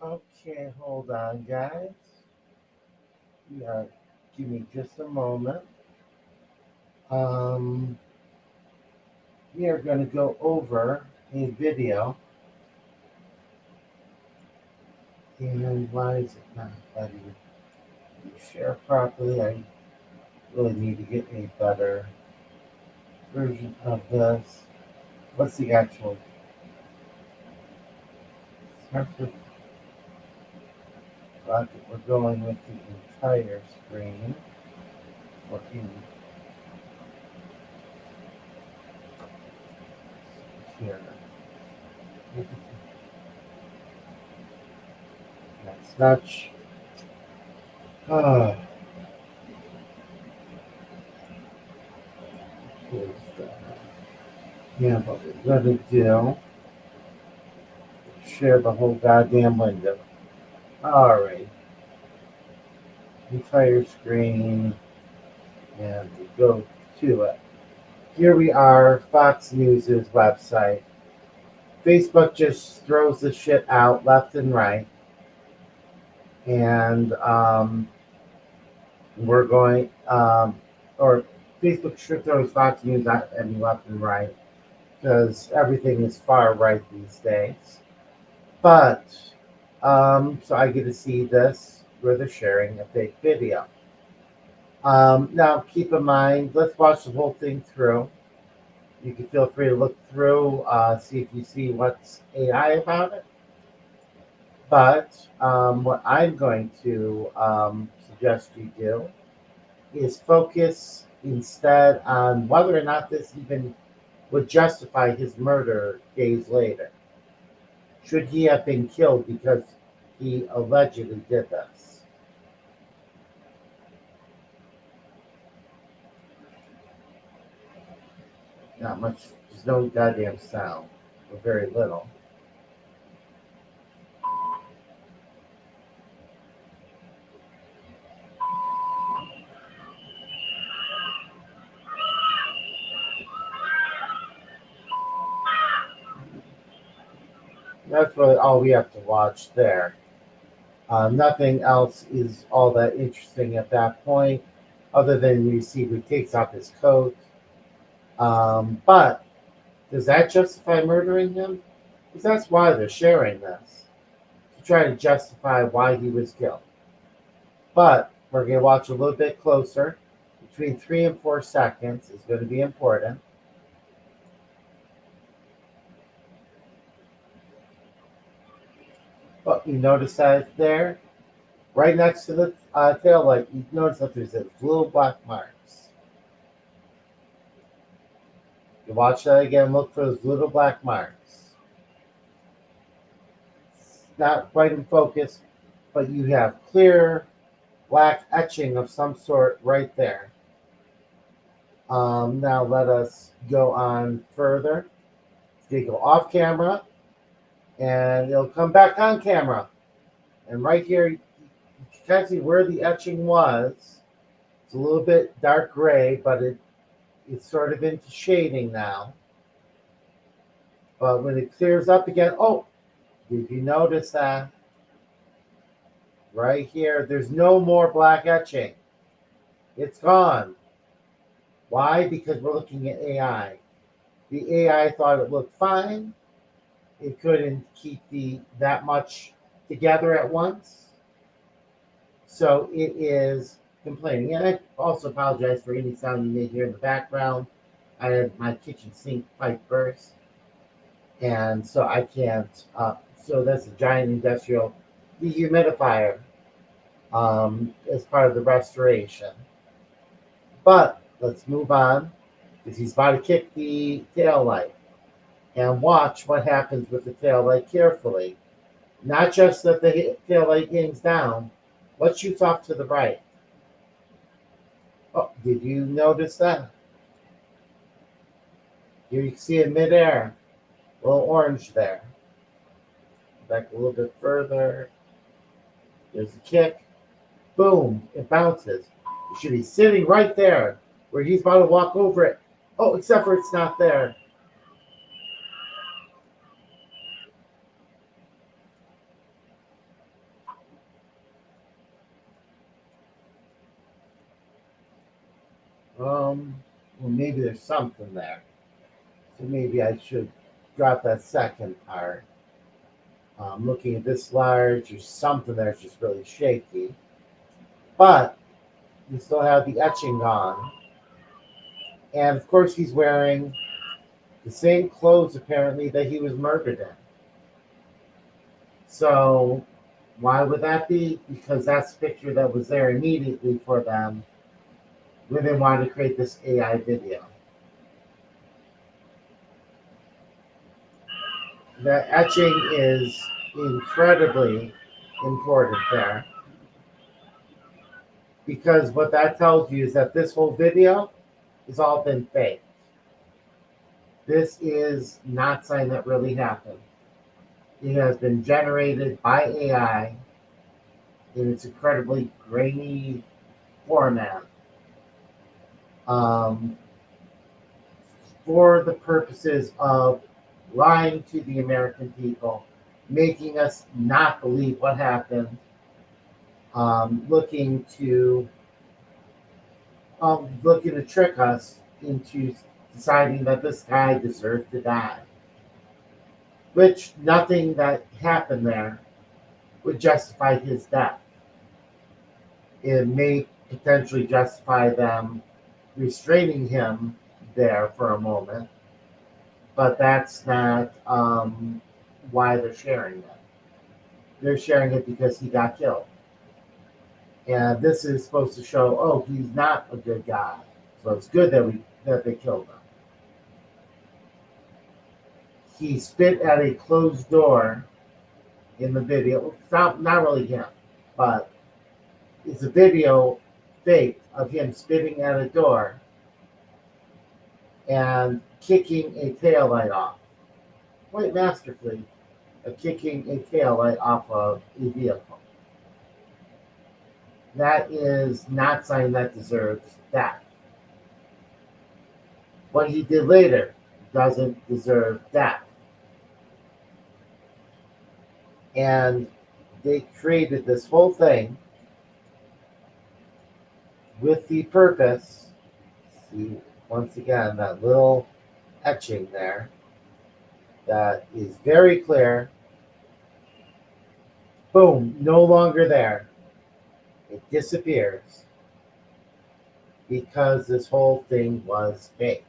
Okay, hold on, guys. Yeah, give me just a moment. Um, we are going to go over a video, and why is it not letting me share properly? I really need to get a better version of this. What's the actual? We're going with the entire screen for here. That's not. Ah, here's that. Yeah, but we're gonna do share the whole goddamn window. Alright, entire screen, and we go to it. Here we are, Fox News's website. Facebook just throws the shit out left and right, and we're going, or Facebook sure throws Fox News at me left and right because everything is far right these days. But so I get to see this where they're sharing a fake video. Now, keep in mind, let's watch the whole thing through. You can feel free to look through, see if you see what's AI about it. But what I'm going to suggest you do is focus instead on whether or not this even would justify his murder days later. Should he have been killed because he allegedly did this? Not much, there's no goddamn sound, or very little. That's really all we have to watch there. Nothing else is all that interesting at that point, other than you see he takes off his coat. But does that justify murdering him? Because that's why they're sharing this, to try to justify why he was killed. But we're going to watch a little bit closer. Between 3 and 4 seconds is going to be important. But you notice that there, right next to the tail light, you notice that there's those little black marks. You watch that again, look for those little black marks. It's not right in focus, but you have clear black etching of some sort right there. Now let us go on further. They go off camera, and it'll come back on camera. And right here, you can see where the etching was. It's a little bit dark gray, but it's sort of into shading now. But when it clears up again, oh, did you notice that? Right here, there's no more black etching. It's gone. Why? Because we're looking at AI. The AI thought it looked fine. It couldn't keep that much together at once. So it is complaining. And I also apologize for any sound you may hear in the background. I had my kitchen sink pipe burst. And so I can't. So that's a giant industrial dehumidifier as part of the restoration. But let's move on because he's about to kick the tail light. And watch what happens with the tail light carefully. Not just that the tail light hangs down. What shoots off to the right? Oh, did you notice that? Here you can see it midair. A little orange there. Back a little bit further. There's a kick. Boom. It bounces. It should be sitting right there where he's about to walk over it. Oh, except for it's not there. well, maybe there's something there. So maybe I should drop that second part. Looking at this large, there's something there that's just really shaky. But we still have the etching on. And of course, he's wearing the same clothes apparently that he was murdered in. So why would that be? Because that's the picture that was there immediately for them when they wanted to create this AI video. The etching is incredibly important there because what that tells you is that this whole video has all been fake. This is not something that really happened. It has been generated by AI in its incredibly grainy format um, for the purposes of lying to the American people, making us not believe what happened, looking to looking to trick us into deciding that this guy deserved to die. Which nothing that happened there would justify his death. It may potentially justify them restraining him there for a moment, but that's not why they're sharing it. They're sharing it because he got killed. And this is supposed to show, oh, he's not a good guy. So it's good that they killed him. He spit at a closed door in the video. It's not really him, but it's a video fake of him spitting at a door and kicking a taillight off. Quite masterfully, kicking a taillight off of a vehicle. That is not something that deserves death. What he did later doesn't deserve death. And they created this whole thing with the purpose. See, once again, that little etching there that is very clear. Boom, no longer there. It disappears because this whole thing was fake.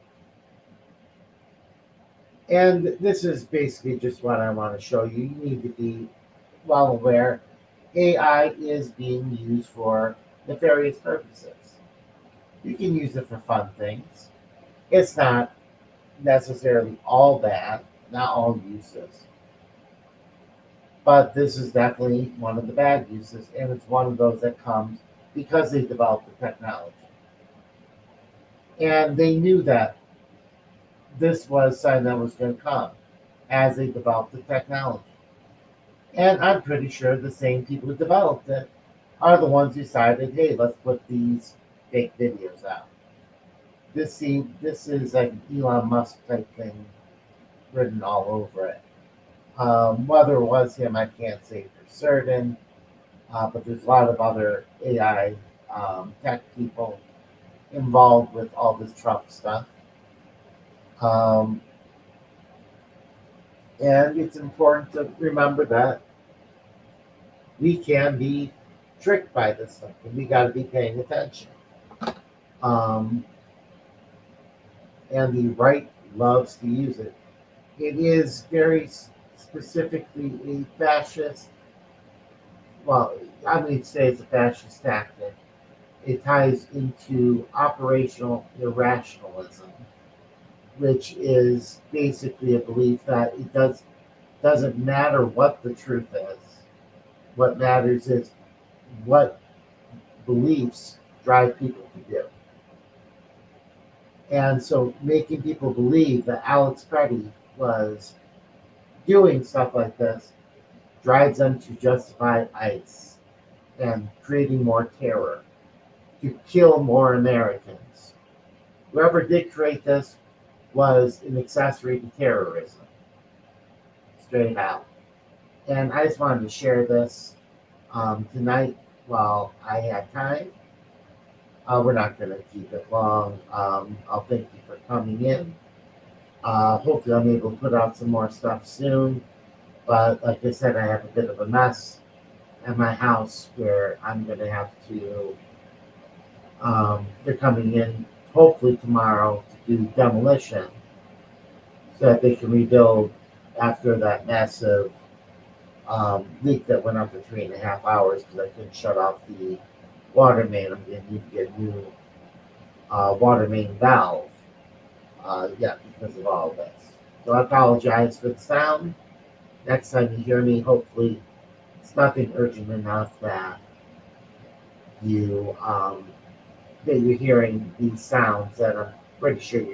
And this is basically just what I want to show you. You need to be well aware AI is being used for nefarious purposes. You can use it for fun things. It's not necessarily all bad, not all uses. But this is definitely one of the bad uses, and it's one of those that comes because they developed the technology. And they knew that this was something that was going to come as they developed the technology. And I'm pretty sure the same people who developed it are the ones who decided, hey, let's put these fake videos out. This is like an Elon Musk type thing written all over it. Whether it was him, I can't say for certain, but there's a lot of other AI tech people involved with all this Trump stuff. Um, and it's important to remember that we can be tricked by this stuff, and we got to be paying attention. Um, and the right loves to use it. It is very specifically a fascist. Well, I would say it's a fascist tactic. It ties into operational irrationalism, which is basically a belief that doesn't matter what the truth is. What matters is what beliefs drive people to do. And so making people believe that Alex Pretti was doing stuff like this drives them to justify ICE and creating more terror, to kill more Americans. Whoever did create this was an accessory to terrorism, straight out. And I just wanted to share this tonight while I had time. We're not going to keep it long. I'll thank you for coming in. Hopefully, I'm able to put out some more stuff soon. But like I said, I have a bit of a mess at my house where I'm going to have to. They're coming in hopefully tomorrow to do demolition so that they can rebuild after that massive leak that went on for 3.5 hours because I couldn't shut off the water main. I'm going to need to get a new water main valve. Yeah, because of all of this. So I apologize for the sound. Next time you hear me, hopefully it's nothing urgent enough you that you're hearing these sounds that I'm pretty sure you're